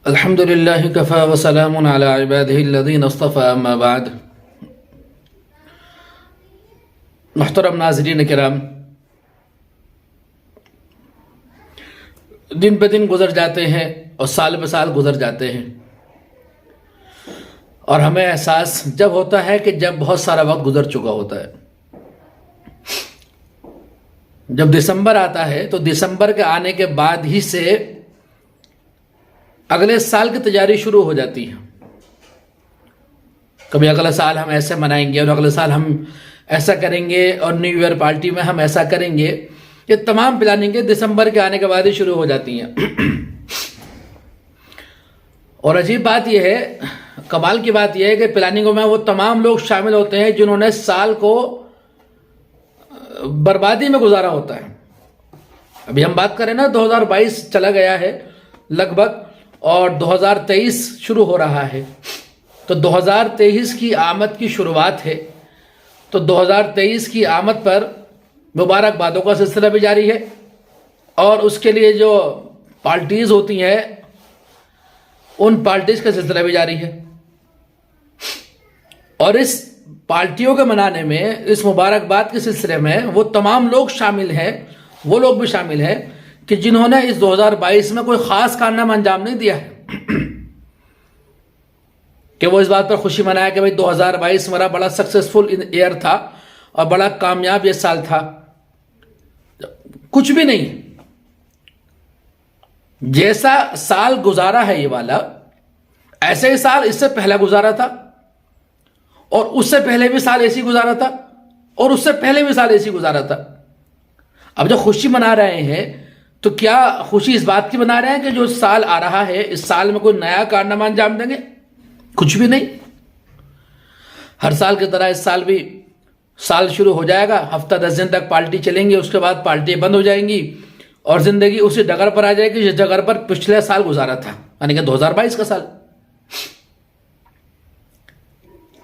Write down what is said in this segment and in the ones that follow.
الحمد للہ کفا وسلام علی عبادہ الذین اصطفى اما بعد۔ محترم ناظرین کرام، دن بہ دن گزر جاتے ہیں اور سال بہ سال گزر جاتے ہیں، اور ہمیں احساس جب ہوتا ہے کہ جب بہت سارا وقت گزر چکا ہوتا ہے۔ جب دسمبر آتا ہے تو دسمبر کے آنے کے بعد ہی سے اگلے سال کی تیاری شروع ہو جاتی ہے۔ کبھی اگلا سال ہم ایسے منائیں گے اور اگلے سال ہم ایسا کریں گے، اور نیو ایئر پارٹی میں ہم ایسا کریں گے۔ یہ تمام پلاننگیں دسمبر کے آنے کے بعد ہی شروع ہو جاتی ہیں۔ اور عجیب بات یہ ہے، کمال کی بات یہ ہے کہ پلاننگوں میں وہ تمام لوگ شامل ہوتے ہیں جنہوں نے سال کو بربادی میں گزارا ہوتا ہے۔ ابھی ہم بات کریں نا، 2022 چلا گیا ہے لگ بھگ، اور 2023 شروع ہو رہا ہے۔ تو 2023 کی آمد کی شروعات ہے، تو 2023 کی آمد پر مبارکبادوں کا سلسلہ بھی جاری ہے، اور اس کے لیے جو پارٹیز ہوتی ہیں ان پارٹیز کا سلسلہ بھی جاری ہے۔ اور اس پارٹیوں کے منانے میں، اس مبارکباد کے سلسلے میں وہ تمام لوگ شامل ہیں، وہ لوگ بھی شامل ہیں کہ جنہوں نے اس 2022 میں کوئی خاص کارنامہ انجام نہیں دیا ہے، کہ وہ اس بات پر خوشی منائے کہ بھئی 2022 ہمارا بڑا سکسیسفل ایئر تھا اور بڑا کامیاب یہ سال تھا۔ کچھ بھی نہیں۔ جیسا سال گزارا ہے یہ والا، ایسے ہی سال اس سے پہلا گزارا تھا، اور اس سے پہلے بھی سال ایسی گزارا تھا، اور اس سے پہلے بھی سال ایسی گزارا تھا۔ اب جو خوشی منا رہے ہیں تو کیا خوشی اس بات کی منا رہے ہیں کہ جو سال آ رہا ہے اس سال میں کوئی نیا کارنامہ انجام دیں گے؟ کچھ بھی نہیں۔ ہر سال کی طرح اس سال بھی سال شروع ہو جائے گا، ہفتہ 10 دن تک پارٹی چلیں گی، اس کے بعد پارٹی بند ہو جائیں گی، اور زندگی اسی ڈگر پر آ جائے گی جس ڈگر پر پچھلے سال گزارا تھا، یعنی کہ 2022 کا سال۔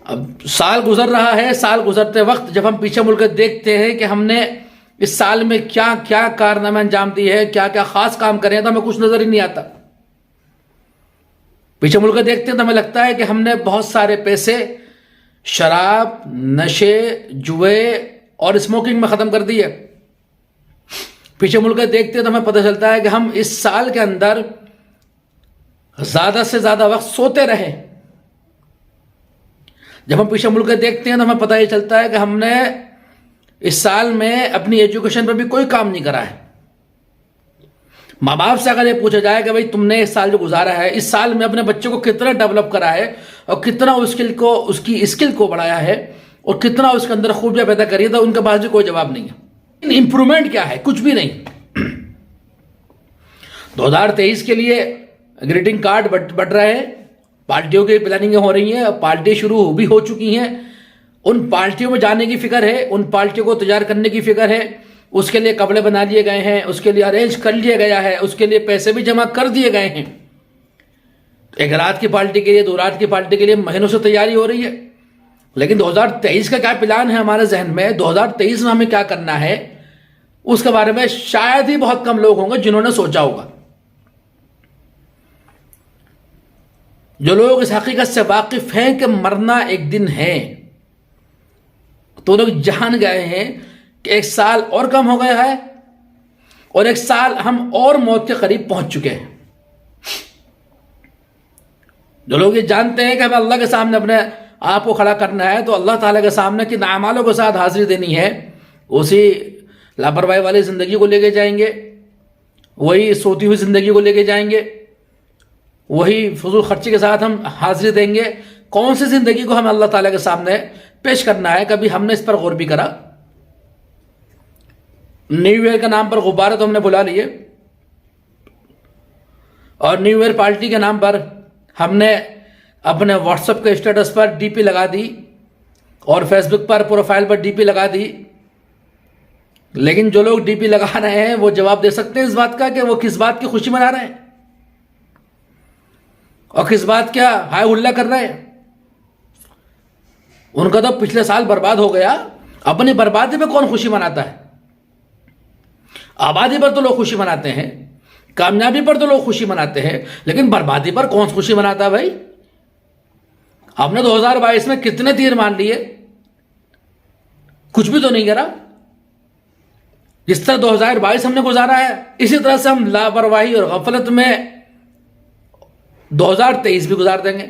اب سال گزر رہا ہے، سال گزرتے وقت جب ہم پیچھے مڑ کے دیکھتے ہیں کہ ہم نے اس سال میں کیا کیا کارنامہ انجام دیے ہیں، کیا کیا خاص کام کرے ہیں، تو ہمیں کچھ نظر ہی نہیں آتا۔ پیچھے مڑ کے دیکھتے ہیں تو ہمیں لگتا ہے کہ ہم نے بہت سارے پیسے شراب، نشے، جوئے اور اسموکنگ میں ختم کر دیے۔ پیچھے مڑ کے دیکھتے ہیں تو ہمیں پتہ چلتا ہے کہ ہم اس سال کے اندر زیادہ سے زیادہ وقت سوتے رہے۔ جب ہم پیچھے مڑ کے دیکھتے ہیں تو ہمیں پتہ یہ چلتا ہے کہ ہم نے اس سال میں اپنی ایجوکیشن پر بھی کوئی کام نہیں کرا ہے۔ ماں باپ سے اگر یہ پوچھا جائے کہ بھئی تم نے اس سال جو گزارا ہے، اس سال میں اپنے بچے کو کتنا ڈیولپ کرا ہے، اور کتنا اس کی اسکل کو بڑھایا ہے، اور کتنا اس کے اندر خوبیاں پیدا کری ہے، تو ان کے پاس بھی کوئی جواب نہیں ہے۔ امپرومنٹ کیا ہے؟ کچھ بھی نہیں۔ 2023 کے لیے گریٹنگ کارڈ بٹ رہے ہیں، پارٹیوں کی پلاننگیں ہو رہی ہیں، پارٹی شروع بھی ہو چکی ہیں، ان پارٹیوں میں جانے کی فکر ہے، ان پارٹیوں کو تیار کرنے کی فکر ہے، اس کے لیے کپڑے بنا لیے گئے ہیں، اس کے لیے ارینج کر لیا گیا ہے، اس کے لیے پیسے بھی جمع کر دیے گئے ہیں۔ ایک رات کی پارٹی کے لیے، 2 رات کی پارٹی کے لیے مہینوں سے تیاری ہو رہی ہے۔ لیکن 2023 کا کیا پلان ہے ہمارے ذہن میں، 2023 میں ہمیں کیا کرنا ہے، اس کے بارے میں شاید ہی بہت کم لوگ ہوں گے جنہوں نے سوچا ہوگا۔ جو لوگ اس حقیقت سے واقف ہیں کہ مرنا ایک دن ہے، تو لوگ جان گئے ہیں کہ ایک سال اور کم ہو گیا ہے، اور ایک سال ہم اور موت کے قریب پہنچ چکے ہیں۔ جو لوگ یہ جانتے ہیں کہ ہمیں اللہ کے سامنے اپنے آپ کو کھڑا کرنا ہے، تو اللہ تعالیٰ کے سامنے کن اعمالوں کے ساتھ حاضری دینی ہے، اسی لاپرواہی والی زندگی کو لے کے جائیں گے، وہی سوتی ہوئی زندگی کو لے کے جائیں گے، وہی فضول خرچی کے ساتھ ہم حاضری دیں گے۔ کون سی زندگی کو ہمیں اللہ تعالیٰ کے سامنے پیش کرنا ہے؟ کبھی ہم نے اس پر غور بھی کرا؟ نیو ایئر کے نام پر غبارے تو ہم نے بلا لیے، اور نیو ایئر پارٹی کے نام پر ہم نے اپنے واٹس ایپ کے اسٹیٹس پر ڈی پی لگا دی، اور فیس بک پر پروفائل پر ڈی پی لگا دی۔ لیکن جو لوگ ڈی پی لگا رہے ہیں وہ جواب دے سکتے ہیں اس بات کا کہ وہ کس بات کی خوشی منا رہے ہیں، اور کس بات کیا ہائے ہلا کر رہے ہیں۔ ان کا تو پچھلے سال برباد ہو گیا، اپنی بربادی پہ کون خوشی مناتا ہے؟ آبادی پر تو لوگ خوشی مناتے ہیں، کامیابی پر تو لوگ خوشی مناتے ہیں، لیکن بربادی پر کون خوشی مناتا ہے بھائی؟ ہم نے 2022 میں کتنے تیر مان لیے، کچھ بھی تو نہیں کرا۔ جس طرح 2022 ہم نے گزارا ہے، اسی طرح سے ہم لاپرواہی اور غفلت میں 2023 بھی گزار دیں گے،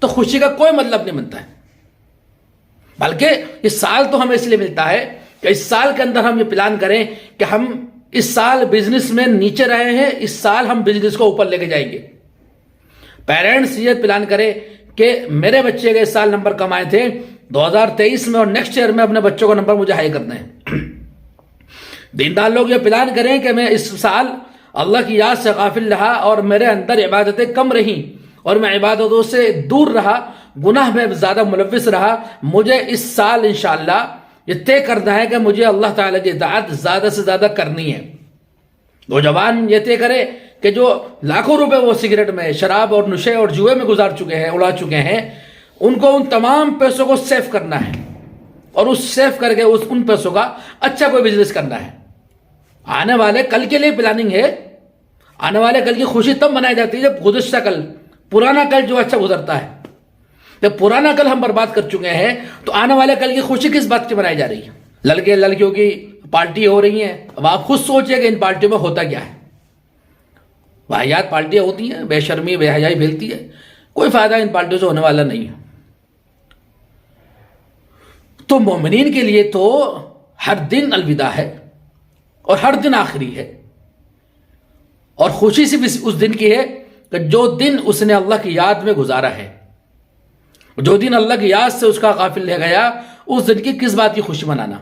تو خوشی کا کوئی مطلب نہیں بنتا ہے۔ بلکہ اس سال تو ہمیں اس لیے ملتا ہے کہ اس سال کے اندر ہم یہ پلان کریں کہ ہم اس سال بزنس میں نیچے رہے ہیں، اس سال ہم بزنس کو اوپر لے کے جائیں گے۔ پیرنٹس یہ پلان کرے کہ میرے بچے کے اس سال نمبر کم آئے تھے، 2023 میں اور نیکسٹ ایئر میں اپنے بچوں کو نمبر مجھے ہائی کرنے ہیں۔ دیندار لوگ یہ پلان کریں کہ میں اس سال اللہ کی یاد سے غافل رہا اور میرے اندر عبادتیں کم رہیں اور میں عبادتوں سے دور رہا، گناہ میں زیادہ ملوث رہا۔ مجھے اس سال انشاءاللہ یہ طے کرنا ہے کہ مجھے اللہ تعالیٰ کی اطاعت زیادہ سے زیادہ کرنی ہے۔ نوجوان یہ طے کرے کہ جو لاکھوں روپے وہ سگریٹ میں، شراب اور نشے اور جوئے میں گزار چکے ہیں، اڑا چکے ہیں، ان کو ان تمام پیسوں کو سیو کرنا ہے اور اس سیو کر کے ان پیسوں کا اچھا کوئی بزنس کرنا ہے۔ آنے والے کل کے لیے پلاننگ ہے۔ آنے والے کل کی خوشی تب منائی جاتی ہے جب گزشتہ کل، پرانا کل جو اچھا گزرتا ہے۔ جب پرانا کل ہم برباد کر چکے ہیں تو آنے والے کل کی خوشی کس بات کی منائی جا رہی ہے؟ لڑکے لڑکیوں کی پارٹی ہو رہی ہیں، اب آپ خود سوچیں کہ ان پارٹیوں میں ہوتا کیا ہے۔ واحد پارٹیاں ہوتی ہیں، بے شرمی بے حیائی پھیلتی ہے، کوئی فائدہ ان پارٹیوں سے ہونے والا نہیں ہے۔ تو مومنین کے لیے تو ہر دن الوداع ہے اور ہر دن آخری ہے، اور خوشی صرف اس دن کی ہے کہ جو دن اس نے اللہ کی یاد میں گزارا ہے۔ جو دن اللہ کی یاد سے اس کا غافل رہ گیا، اس دن کی کس بات کی خوشی منانا؟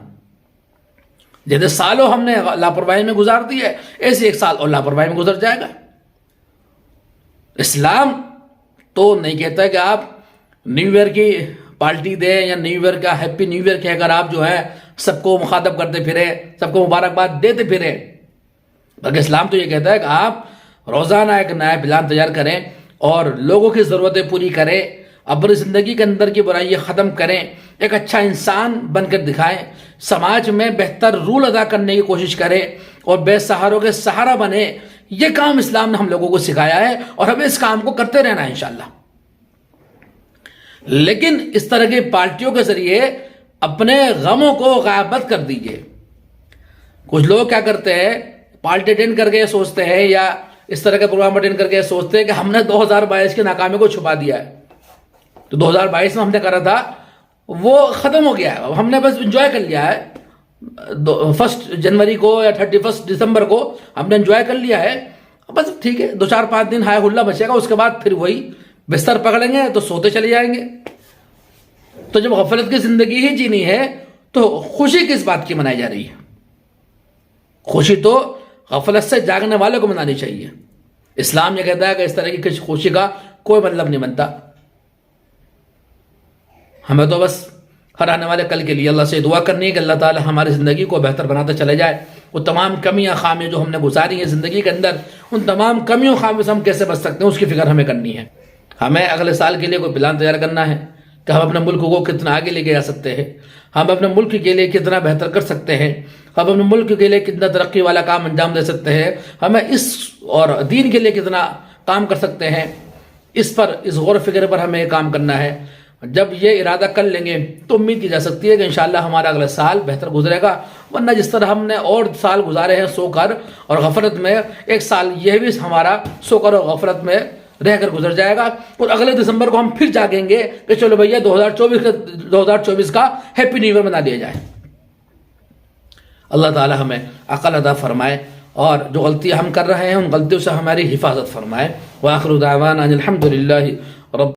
جیسے سالوں ہم نے لاپرواہی میں گزار دی ہے، ایسے ایک سال اور لاپرواہی میں گزر جائے گا۔ اسلام تو نہیں کہتا ہے کہ آپ نیو ایئر کی پارٹی دیں یا نیو ایئر کا ہیپی نیو ایئر کہہ کر آپ جو ہے سب کو مخاطب کرتے پھرے، سب کو مبارکباد دیتے پھرے، بلکہ اسلام تو یہ کہتا ہے کہ آپ روزانہ ایک نیا پلان تیار کریں اور لوگوں کی ضرورتیں پوری کریں، اپنی زندگی کے اندر کی برائیاں ختم کریں، ایک اچھا انسان بن کر دکھائیں، سماج میں بہتر رول ادا کرنے کی کوشش کریں اور بے سہاروں کے سہارا بنے۔ یہ کام اسلام نے ہم لوگوں کو سکھایا ہے اور ہمیں اس کام کو کرتے رہنا ہے انشاءاللہ۔ لیکن اس طرح کی پارٹیوں کے ذریعے اپنے غموں کو غائب مت کر دیجیے۔ کچھ لوگ کیا کرتے ہیں، پارٹی اٹینڈ کر کے سوچتے ہیں یا اس طرح کے پروگرام اٹینڈ کر کے سوچتے ہیں کہ ہم نے 2022 کی ناکامی کو چھپا دیا ہے۔ تو 2022 میں ہم نے کرا تھا وہ ختم ہو گیا ہے، اب ہم نے بس انجوائے کر لیا ہے۔ 1 جنوری کو یا 31 دسمبر کو ہم نے انجوائے کر لیا ہے، بس ٹھیک ہے، 2-4-5 دن ہائے ہلا بچے گا، اس کے بعد پھر وہی بستر پکڑیں گے تو سوتے چلے جائیں گے۔ تو جب غفلت کی زندگی ہی جینی ہے تو خوشی کس بات کی منائی جا رہی ہے؟ خوشی تو غفلت سے جاگنے والے کو منانی چاہیے۔ اسلام یہ کہتا ہے کہ اس طرح کی کسی خوشی کا کوئی مطلب نہیں بنتا۔ ہمیں تو بس ہر آنے والے کل کے لیے اللہ سے دعا کرنی ہے کہ اللہ تعالی ہماری زندگی کو بہتر بناتا چلے جائے۔ وہ تمام کمیاں خامیاں جو ہم نے گزاری ہیں زندگی کے اندر، ان تمام کمیوں خامیوں سے ہم کیسے بچ سکتے ہیں، اس کی فکر ہمیں کرنی ہے۔ ہمیں اگلے سال کے لیے کوئی پلان تیار کرنا ہے کہ ہم اپنے ملک کو کتنا آگے لے کے جا سکتے ہیں، ہم اپنے ملک کے لیے کتنا بہتر کر سکتے ہیں، ہم اپنے ملک کے لیے کتنا ترقی والا کام انجام دے سکتے ہیں، ہمیں اس اور دین کے لیے کتنا کام کر سکتے ہیں، اس پر اس غور و فکر پر ہمیں یہ کام کرنا ہے۔ جب یہ ارادہ کر لیں گے تو امید کی جا سکتی ہے کہ انشاءاللہ ہمارا اگلا سال بہتر گزرے گا۔ ورنہ جس طرح ہم نے اور سال گزارے ہیں سو کر اور غفلت میں، ایک سال یہ بھی ہمارا سو کر اور غفلت میں رہ کر گزر جائے گا، اور اگلے دسمبر کو ہم پھر جاگیں گے کہ چلو بھیا 2024 کا ہیپی نیو ایئر بنا دیا جائے۔ اللہ تعالی ہمیں عقل عطا فرمائے اور جو غلطیاں ہم کر رہے ہیں ان غلطیوں سے ہماری حفاظت فرمائے۔ وآخر دعوانا ان الحمد للہ